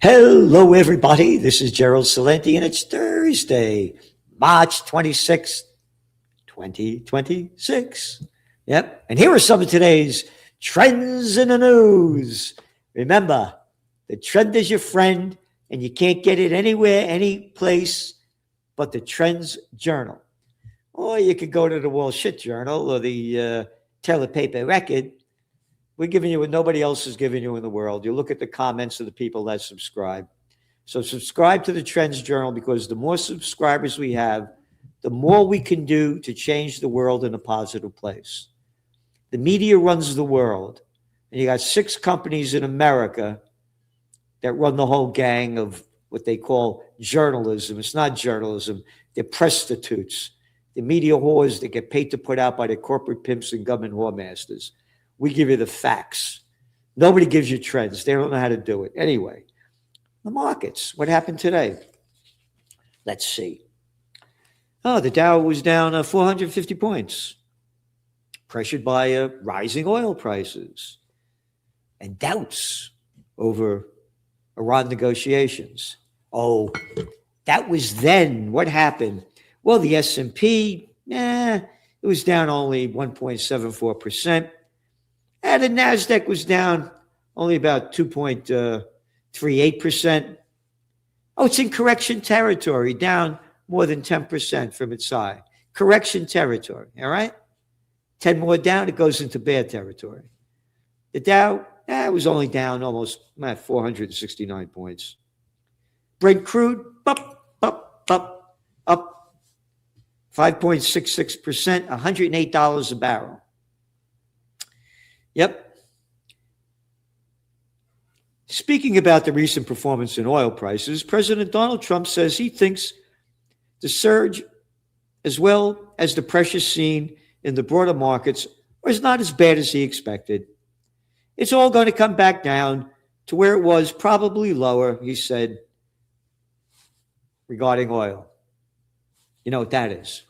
Hello, everybody. This is Gerald Celente, and it's Thursday, March 26th, 2026. Yep. And here are some of today's trends in the news. Remember, the trend is your friend, and you can't get it anywhere, any place but the Trends Journal. Or you could go to the Wall Shit Journal or the Taylor Paper Record. We're giving you what nobody else is giving you in the world. You look at the comments of the people that subscribe. So subscribe to the Trends Journal, because the more subscribers we have, the more we can do to change the world in a positive place. The media runs the world. And you got 6 companies in America that run the whole gang of what they call journalism. It's not journalism. They're prostitutes. The media whores that get paid to put out by the corporate pimps and government whoremasters. We give you the facts. Nobody gives you trends. They don't know how to do it. Anyway, the markets. What happened today? Let's see. Oh, the Dow was down 450 points, pressured by rising oil prices and doubts over Iran negotiations. Oh, that was then. What happened? Well, the S&P, it was down only 1.74%. And the NASDAQ was down only about 2.38%. Oh, it's in correction territory, down more than 10% from its high. Correction territory, all right? 10 more down, it goes into bad territory. The Dow, it was only down almost 469 points. Brent crude, up 5.66%, $108 a barrel. Yep. Speaking about the recent performance in oil prices, President Donald Trump says he thinks the surge, as well as the pressure seen in the broader markets, was not as bad as he expected. It's all going to come back down to where it was, probably lower, he said, regarding oil. You know what that is.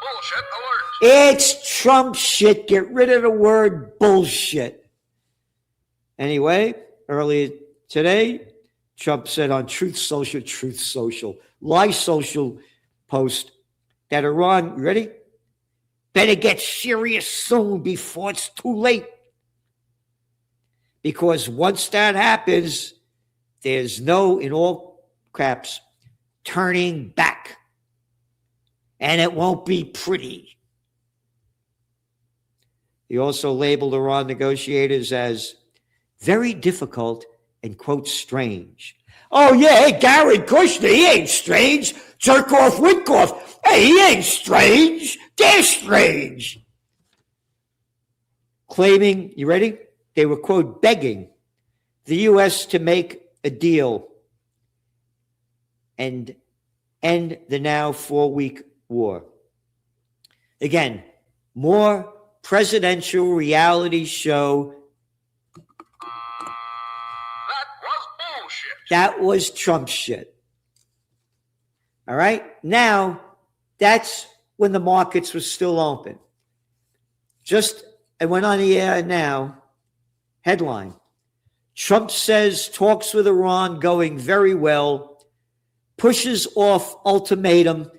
Bullshit alert. It's Trump shit. Get rid of the word bullshit. Anyway, earlier today, Trump said on Truth Social, Lie Social post that Iran, you ready? Better get serious soon before it's too late. Because once that happens, there's no, in all caps, turning back. And it won't be pretty. He also labeled Iran negotiators as very difficult and, quote, strange. Oh, yeah, hey, Garrett Kushner, he ain't strange. Jerkoff Witkoff, hey, he ain't strange. They're strange. Claiming, you ready? They were, quote, begging the U.S. to make a deal and end the now 4-week war. Again, more presidential reality show. That was bullshit. That was Trump shit. All right? Now, that's when the markets were still open. I went on the air now. Headline. Trump says talks with Iran going very well. Pushes off ultimatum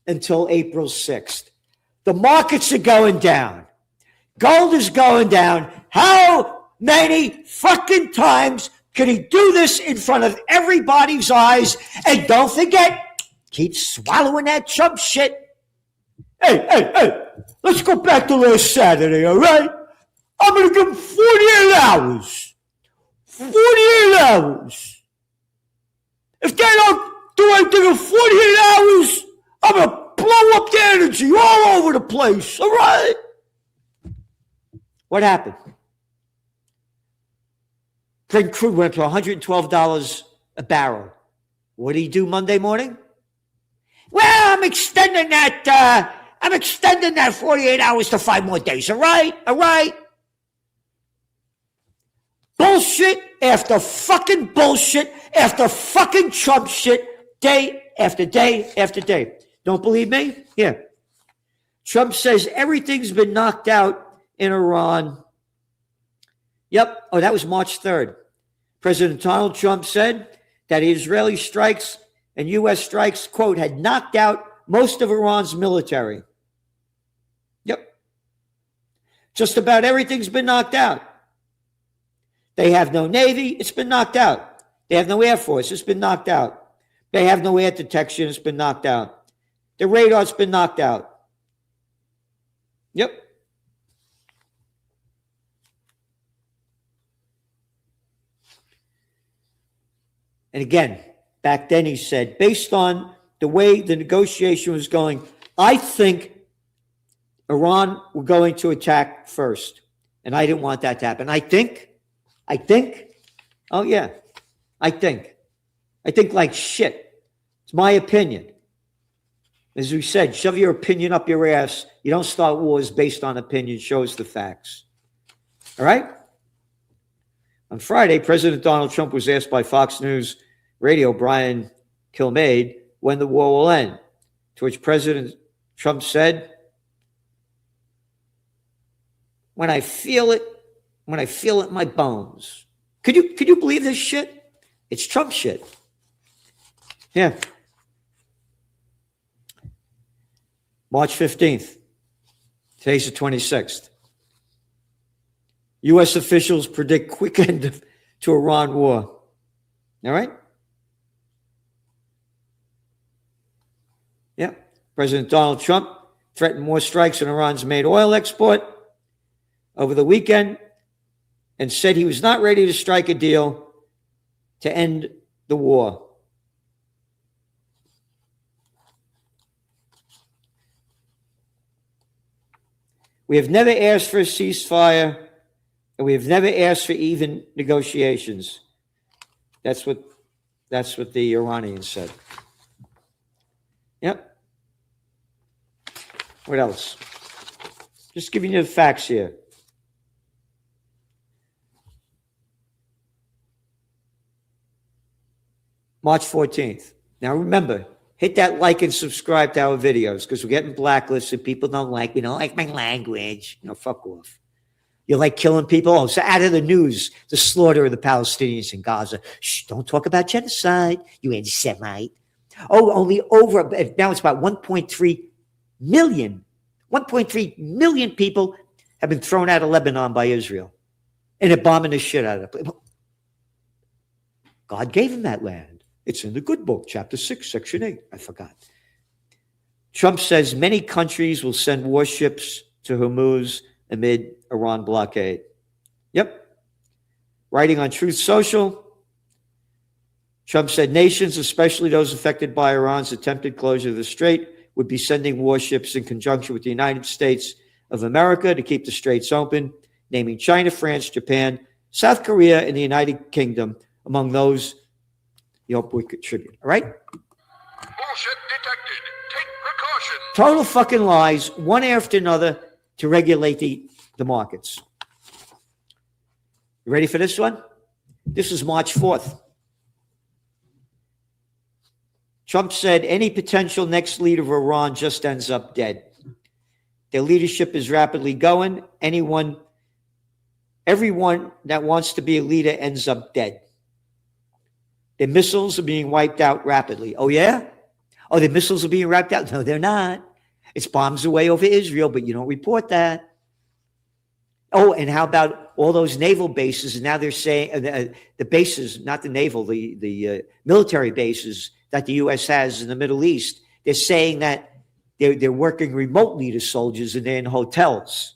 until April 6th. The markets are going down. Gold is going down. How many fucking times can he do this in front of everybody's eyes? And don't forget, keep swallowing that Trump shit. Hey, let's go back to last Saturday, all right? I'm going to give him 48 hours. 48 hours. If they don't do anything in 48 hours, I'm going to blow up the energy all over the place, all right? What happened? Brent crude went up to $112 a barrel. What did he do Monday morning? Well, I'm extending that 48 hours to 5 more days, all right? All right? Bullshit after fucking bullshit after fucking Trump shit, day after day after day. Don't believe me? Here. Trump says everything's been knocked out in Iran. Yep. Oh, that was March 3rd. President Donald Trump said that Israeli strikes and U.S. strikes, quote, had knocked out most of Iran's military. Yep. Just about everything's been knocked out. They have no Navy, it's been knocked out. They have no Air Force, it's been knocked out. They have no air detection, it's been knocked out. The radar's been knocked out. Yep. And again, back then he said, based on the way the negotiation was going, I think Iran were going to attack first. And I didn't want that to happen. I think, oh yeah, I think like shit. It's my opinion. As we said, shove your opinion up your ass. You don't start wars based on opinion, show us the facts. All right? On Friday, President Donald Trump was asked by Fox News Radio Brian Kilmeade when the war will end, to which President Trump said, when I feel it in my bones. Could you believe this shit? It's Trump shit. Yeah. March 15th. Today's the 26th. U.S. officials predict quick end to Iran war. All right? Yeah. President Donald Trump threatened more strikes on Iran's main oil export over the weekend and said he was not ready to strike a deal to end the war. We have never asked for a ceasefire, and we have never asked for even negotiations. That's what the Iranians said. Yep. What else? Just giving you the facts here. March 14th. Now remember, hit that like and subscribe to our videos because we're getting blacklisted. People don't like me. Don't like my language. Fuck off. You like killing people? Oh, so out of the news, the slaughter of the Palestinians in Gaza. Shh, don't talk about genocide, you anti-Semite. Oh, only over, now it's about 1.3 million. 1.3 million people have been thrown out of Lebanon by Israel. And they're bombing the shit out of it. God gave them that land. It's in the good book, chapter 6, section 8. I forgot. Trump says many countries will send warships to Hormuz amid Iran blockade. Yep. Writing on Truth Social, Trump said nations, especially those affected by Iran's attempted closure of the strait, would be sending warships in conjunction with the United States of America to keep the straits open, naming China, France, Japan, South Korea, and the United Kingdom among those the hope we contribute. All right? Bullshit detected. Take precaution. Total fucking lies, one after another, to regulate the markets. You ready for this one? This is March 4th. Trump said any potential next leader of Iran just ends up dead. Their leadership is rapidly going. Everyone that wants to be a leader ends up dead. Their missiles are being wiped out rapidly. Oh, yeah? Oh, the missiles are being wiped out? No, they're not. It's bombs away over Israel, but you don't report that. Oh, and how about all those naval bases? And now they're saying the bases, not the naval, the military bases that the U.S. has in the Middle East. They're saying that they're working remotely to soldiers and they're in hotels.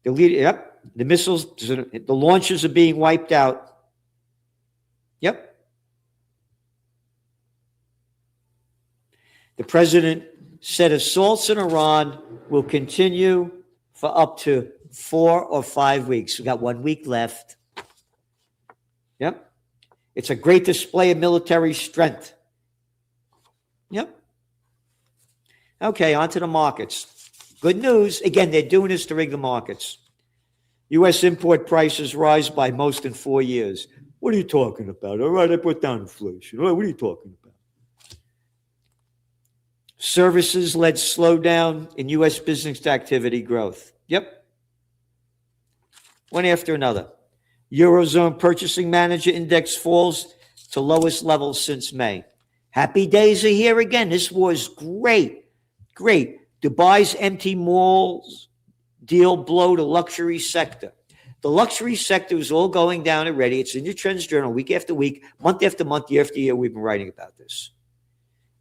The missiles, the launches are being wiped out. Yep. The president said assaults in Iran will continue for up to 4 or 5 weeks. We got 1 week left. Yep. It's a great display of military strength. Yep. Okay, on to the markets. Good news. Again, they're doing this to rig the markets. U.S. import prices rise by most in 4 years. What are you talking about? All right, I put down inflation. All right, what are you talking about? Services led slowdown in U.S. business activity growth. Yep. One after another. Eurozone Purchasing Manager Index falls to lowest levels since May. Happy days are here again. This was great. Great. Dubai's empty malls deal blow to luxury sector. The luxury sector is all going down already. It's in your Trends Journal week after week, month after month, year after year. We've been writing about this.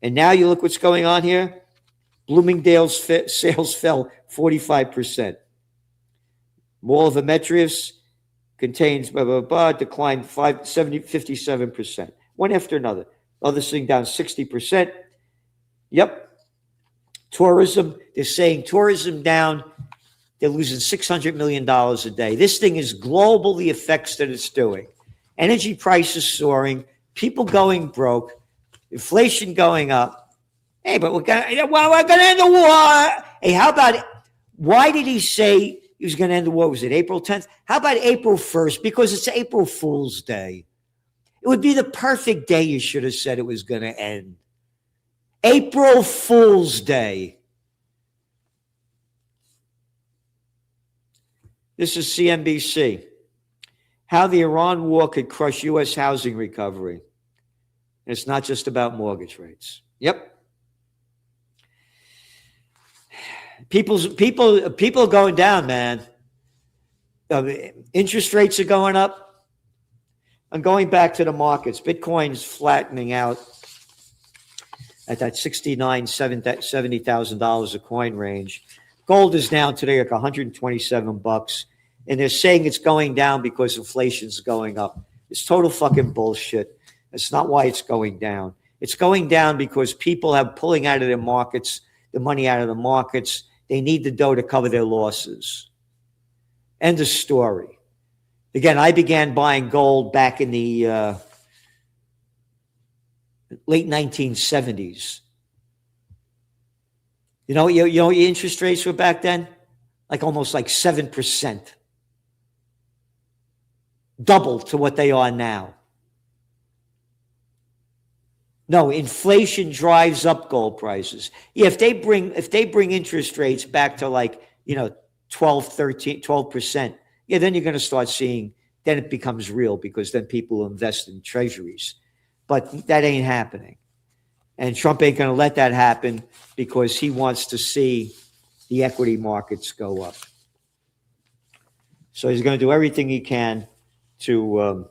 And now you look what's going on here. Bloomingdale's sales fell 45%. Mall of Demetrius contains declined 57%. One after another. Other thing down 60%. Yep. Tourism, they're saying tourism down. They're losing $600 million a day. This thing is global, the effects that it's doing. Energy prices soaring, people going broke, inflation going up. Hey, but we're going to end the war. Hey, how about it? Why did he say he was going to end the war? Was it April 10th? How about April 1st? Because it's April Fool's Day. It would be the perfect day you should have said it was going to end. April Fool's Day. This is CNBC. How the Iran war could crush U.S. housing recovery. And it's not just about mortgage rates. Yep. People are going down, man. Interest rates are going up. I'm going back to the markets. Bitcoin's flattening out at that $70,000 a coin range. Gold is down today like $127, and they're saying it's going down because inflation's going up. It's total fucking bullshit. That's not why it's going down. It's going down because people have pulling out of their markets, the money out of the markets. They need the dough to cover their losses. End of story. Again, I began buying gold back in the late 1970s. You know what your interest rates were back then? Like almost like 7%. Double to what they are now. No, inflation drives up gold prices. Yeah, if they bring interest rates back to like, 12%, yeah, then you're going to start seeing, then it becomes real because then people invest in treasuries. But that ain't happening. And Trump ain't going to let that happen because he wants to see the equity markets go up. So he's going to do everything he can to,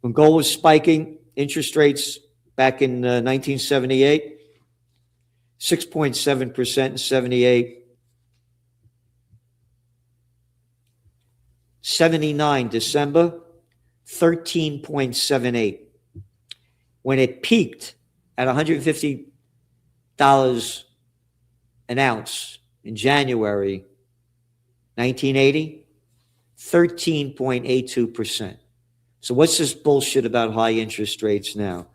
When gold was spiking, interest rates back in 1978, 6.7% in 78. 79 December, 13.78. When it peaked at $150 an ounce in January 1980, 13.82%. So what's this bullshit about high interest rates now?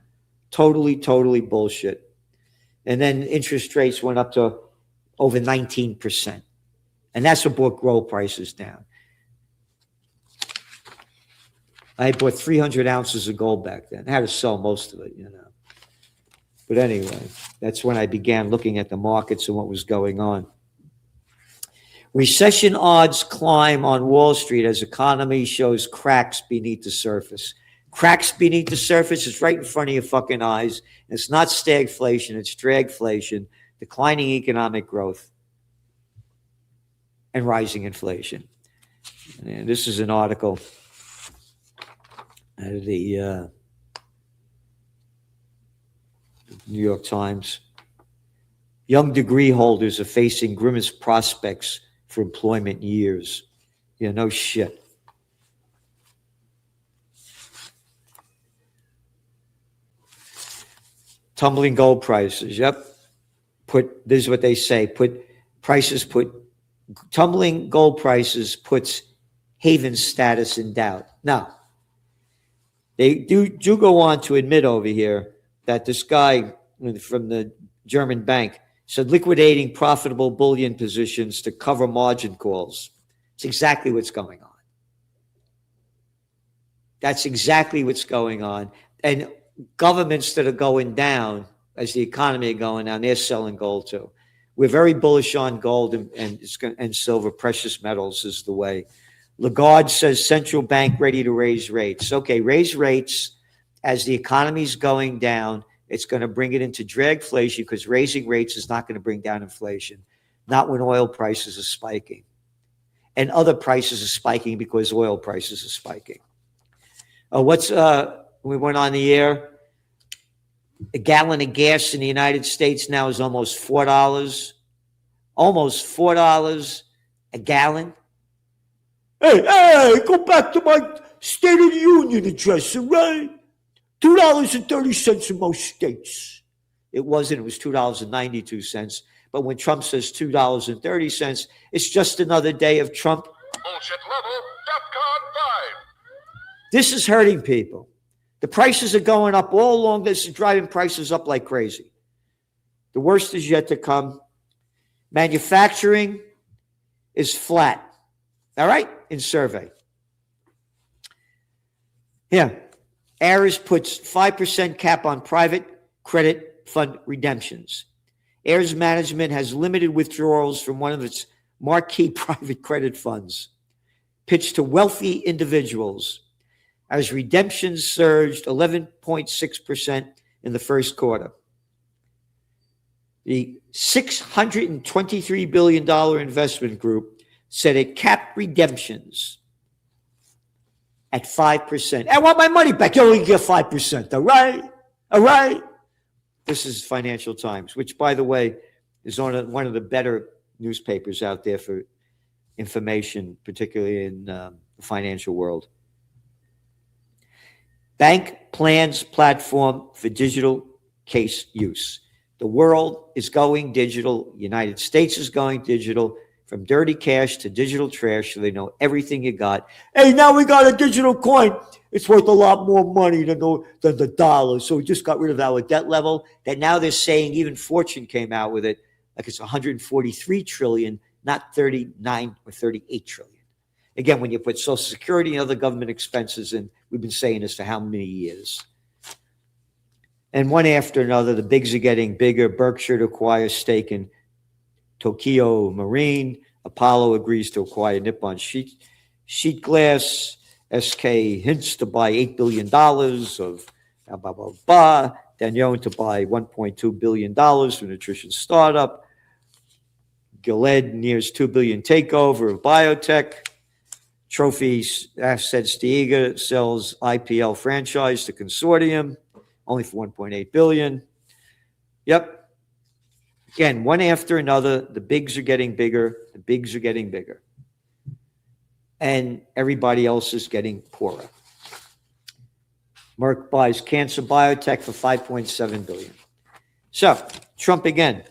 Totally bullshit. And then interest rates went up to over 19%. And that's what brought gold prices down. I bought 300 ounces of gold back then. I had to sell most of it, But anyway, that's when I began looking at the markets and what was going on. Recession odds climb on Wall Street as economy shows cracks beneath the surface. Cracks beneath the surface is right in front of your fucking eyes. It's not stagflation, it's dragflation, declining economic growth, and rising inflation. And this is an article out of the New York Times. Young degree holders are facing grimmest prospects for employment years. Yeah, no shit. Tumbling gold prices. Yep. This is what they say. Tumbling gold prices puts haven status in doubt. Now, they do go on to admit over here that this guy from the German bank said liquidating profitable bullion positions to cover margin calls. It's exactly what's going on. That's exactly what's going on. And governments that are going down, as the economy is going down, they're selling gold too. We're very bullish on gold and silver. Precious metals is the way. Lagarde says central bank ready to raise rates. Okay, raise rates as the economy's going down. It's going to bring it into dragflation because raising rates is not going to bring down inflation, not when oil prices are spiking. And other prices are spiking because oil prices are spiking. We went on the air. A gallon of gas in the United States now is almost $4. Almost $4 a gallon. Hey, go back to my State of the Union address, all right? $2.30 in most states. It wasn't, it was $2.92. But when Trump says $2.30, it's just another day of Trump. Bullshit level, DEFCON 5. This is hurting people. The prices are going up all along. This is driving prices up like crazy. The worst is yet to come. Manufacturing is flat. All right? In survey. Yeah. Ayers puts 5% cap on private credit fund redemptions. Ayers Management has limited withdrawals from one of its marquee private credit funds, pitched to wealthy individuals, as redemptions surged 11.6% in the first quarter. The $623 billion investment group said it capped redemptions at 5%. I want my money back. You only get 5%, all right? All right? This is Financial Times, which, by the way, is on one of the better newspapers out there for information, particularly in the financial world. Bank plans platform for digital case use. The world is going digital. The United States is going digital, from dirty cash to digital trash, so they know everything you got. Hey, now we got a digital coin. It's worth a lot more money than the dollar. So we just got rid of our debt level. That now they're saying, even Fortune came out with it, like it's 143 trillion, not 39 or 38 trillion. Again, when you put Social Security and other government expenses in, we've been saying this for how many years? And one after another, the bigs are getting bigger. Berkshire to acquire stake in Tokyo Marine. Apollo agrees to acquire Nippon Sheet Glass. SK hints to buy $8 billion of blah, blah, blah, blah. Danone to buy $1.2 billion from nutrition startup. Gilead nears $2 billion takeover of biotech. Trophy Assets Diega sells IPL franchise to consortium, only for $1.8 billion. Yep. Again, one after another, the bigs are getting bigger. The bigs are getting bigger. And everybody else is getting poorer. Merck buys cancer biotech for $5.7 billion. So, Trump again.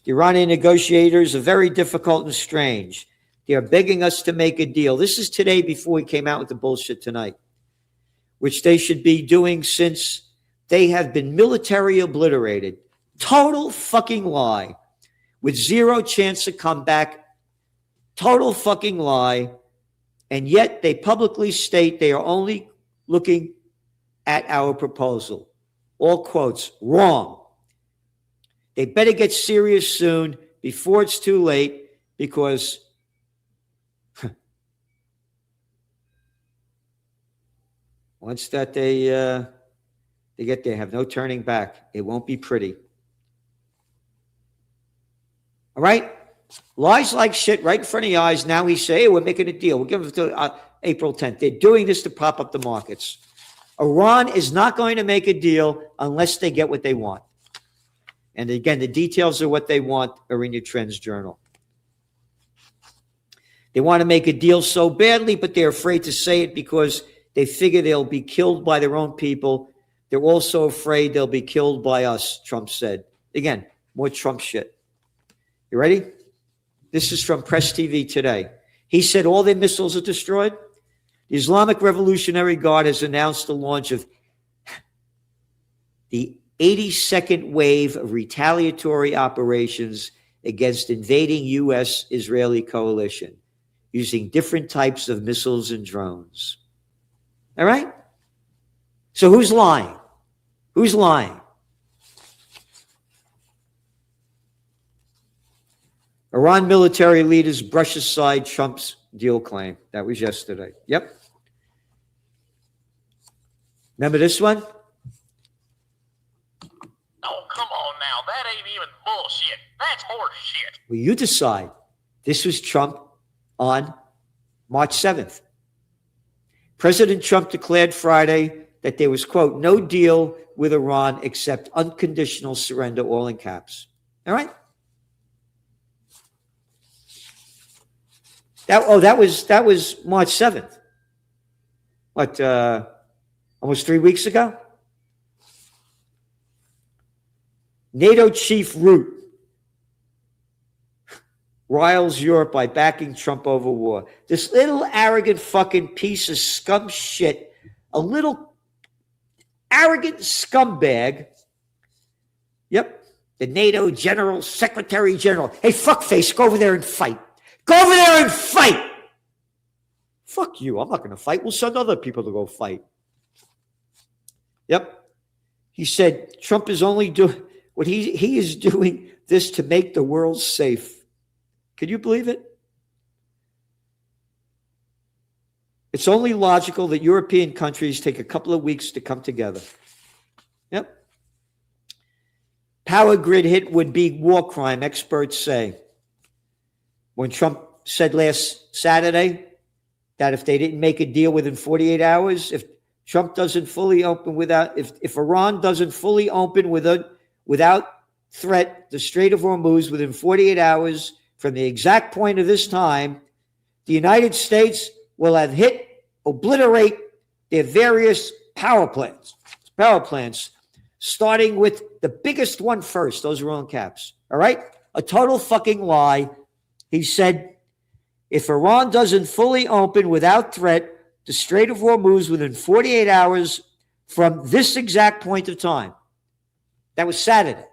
The Iranian negotiators are very difficult and strange. They are begging us to make a deal. This is today before we came out with the bullshit tonight, which they should be doing since they have been military obliterated. Total fucking lie with zero chance of comeback. Total fucking lie. And yet they publicly state they are only looking at our proposal. All quotes, wrong. They better get serious soon before it's too late, because once that they get there, have no turning back. It won't be pretty. All right? Lies like shit right in front of your eyes. Now we say, hey, we're making a deal. We'll give it to April 10th. They're doing this to prop up the markets. Iran is not going to make a deal unless they get what they want. And again, the details of what they want are in your Trends Journal. They want to make a deal so badly, but they're afraid to say it because they figure they'll be killed by their own people. They're also afraid they'll be killed by us, Trump said. Again, more Trump shit. You ready? This is from Press TV today. He said all their missiles are destroyed. The Islamic Revolutionary Guard has announced the launch of the 82nd wave of retaliatory operations against invading U.S.-Israeli coalition using different types of missiles and drones. All right? So who's lying? Who's lying? Iran military leaders brush aside Trump's deal claim. That was yesterday. Yep. Remember this one? Oh, come on now. That ain't even bullshit. That's horse shit. Well, you decide. This was Trump on March 7th. President Trump declared Friday that there was, quote, no deal with Iran except unconditional surrender, all in caps. All right? That was March 7th. What, almost 3 weeks ago? NATO chief Root riles Europe by backing Trump over war. This little arrogant fucking piece of scum shit, a little arrogant scumbag. Yep, the NATO General Secretary General. Hey, fuckface, go over there and fight. Go over there and fight. Fuck you, I'm not going to fight. We'll send other people to go fight. Yep. He said Trump is only doing what he is doing this to make the world safe. Can you believe it? It's only logical that European countries take a couple of weeks to come together. Yep. Power grid hit would be war crime, experts say. When Trump said last Saturday that if they didn't make a deal within 48 hours, if Trump doesn't fully open if Iran doesn't fully open without threat the Strait of Hormuz within 48 hours from the exact point of this time, the United States will have obliterate their various power plants, starting with the biggest one first. Those are all in caps. All right? A total fucking lie. He said, if Iran doesn't fully open without threat the Strait of Hormuz within 48 hours from this exact point of time. That was Saturday.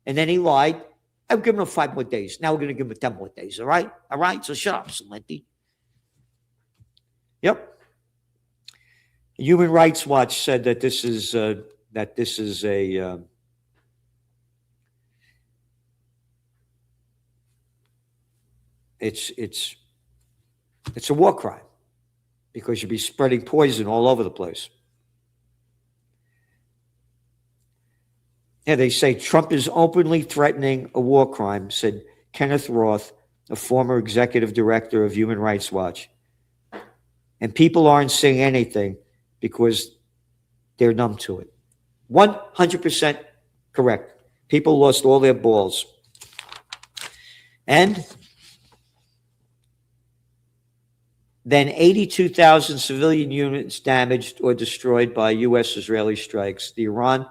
And then he lied. I'm giving him 5 more days. Now we're going to give him 10 more days. All right? All right? So shut up, Celente. Yep. Human Rights Watch said that this is it's a war crime because you'll be spreading poison all over the place. Yeah, they say Trump is openly threatening a war crime, said Kenneth Roth, a former executive director of Human Rights Watch. And people aren't saying anything because they're numb to it. 100% correct. People lost all their balls. And then 82,000 civilian units damaged or destroyed by U.S.-Israeli strikes. The Iran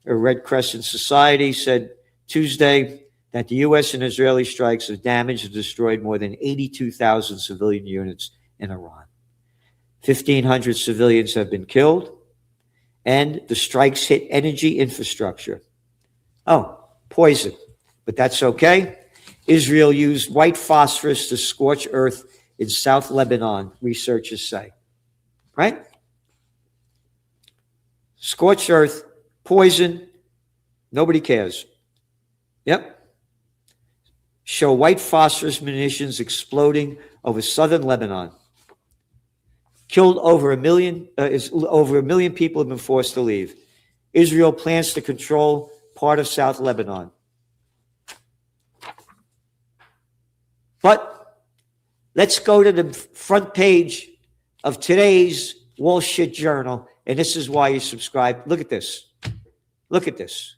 Red Crescent Society said Tuesday that the U.S. and Israeli strikes have damaged and destroyed more than 82,000 civilian units in Iran. 1,500 civilians have been killed, and the strikes hit energy infrastructure. Oh, poison, but that's okay. Israel used white phosphorus to scorch earth in South Lebanon, researchers say. Right? Scorched earth, poison, nobody cares. Yep. Show white phosphorus munitions exploding over southern Lebanon. Killed over a million people have been forced to leave. Israel plans to control part of South Lebanon. But let's go to the front page of today's Wall Street Journal, and this is why you subscribe. Look at this. Look at this.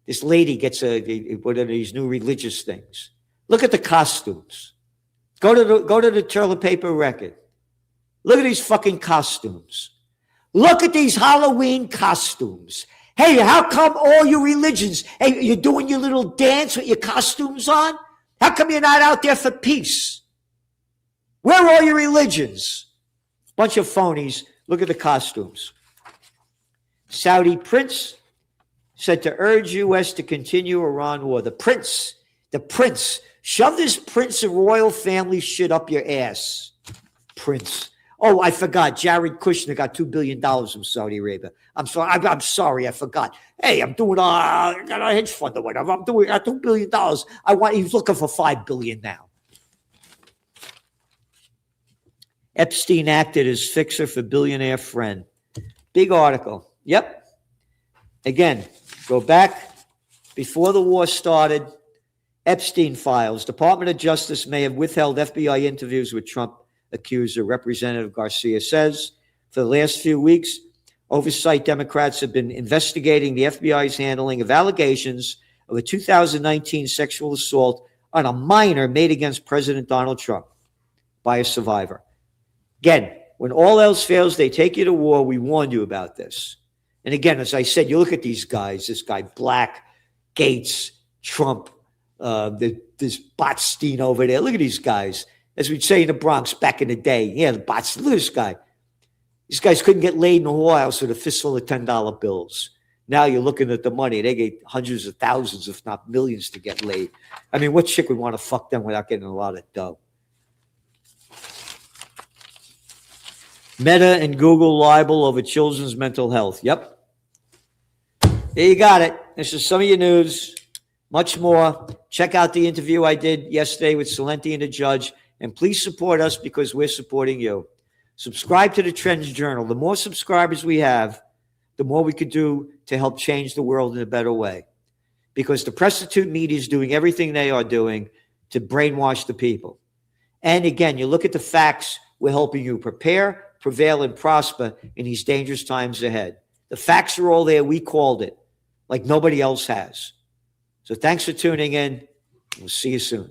This lady gets one of these new religious things. Look at the costumes. Go to the toilet paper record. Look at these fucking costumes. Look at these Halloween costumes. Hey, how come all your religions, hey, you're doing your little dance with your costumes on? How come you're not out there for peace? Where are all your religions? Bunch of phonies. Look at the costumes. Saudi prince said to urge U.S. to continue Iran war. The prince. Shove this prince of royal family shit up your ass. Prince. Oh, I forgot. Jared Kushner got $2 billion from Saudi Arabia. I'm sorry. I forgot. Hey, I'm doing I got a hedge fund or whatever. I'm doing $2 billion. He's looking for $5 billion now. Epstein acted as fixer for billionaire friend. Big article. Yep. Again, go back before the war started. Epstein files. Department of Justice may have withheld FBI interviews with Trump accuser. Representative Garcia says for the last few weeks, oversight Democrats have been investigating the FBI's handling of allegations of a 2019 sexual assault on a minor made against President Donald Trump by a survivor. Again, when all else fails, they take you to war. We warned you about this. And again, as I said, you look at these guys, this guy Black, Gates, Trump, this Botstein over there. Look at these guys. As we'd say in the Bronx back in the day. Yeah, the Bots. Look at this guy. These guys couldn't get laid in a whorehouse with a fistful of $10 bills. Now you're looking at the money. They get hundreds of thousands, if not millions, to get laid. I mean, what chick would want to fuck them without getting a lot of dough? Meta and Google libel over children's mental health. Yep. There you got it. This is some of your news. Much more. Check out the interview I did yesterday with Celente and the judge. And please support us because we're supporting you. Subscribe to the Trends Journal. The more subscribers we have, the more we could do to help change the world in a better way. Because the prostitute media is doing everything they are doing to brainwash the people. And again, you look at the facts, we're helping you prepare, prevail, and prosper in these dangerous times ahead. The facts are all there. We called it like nobody else has. So thanks for tuning in. We'll see you soon.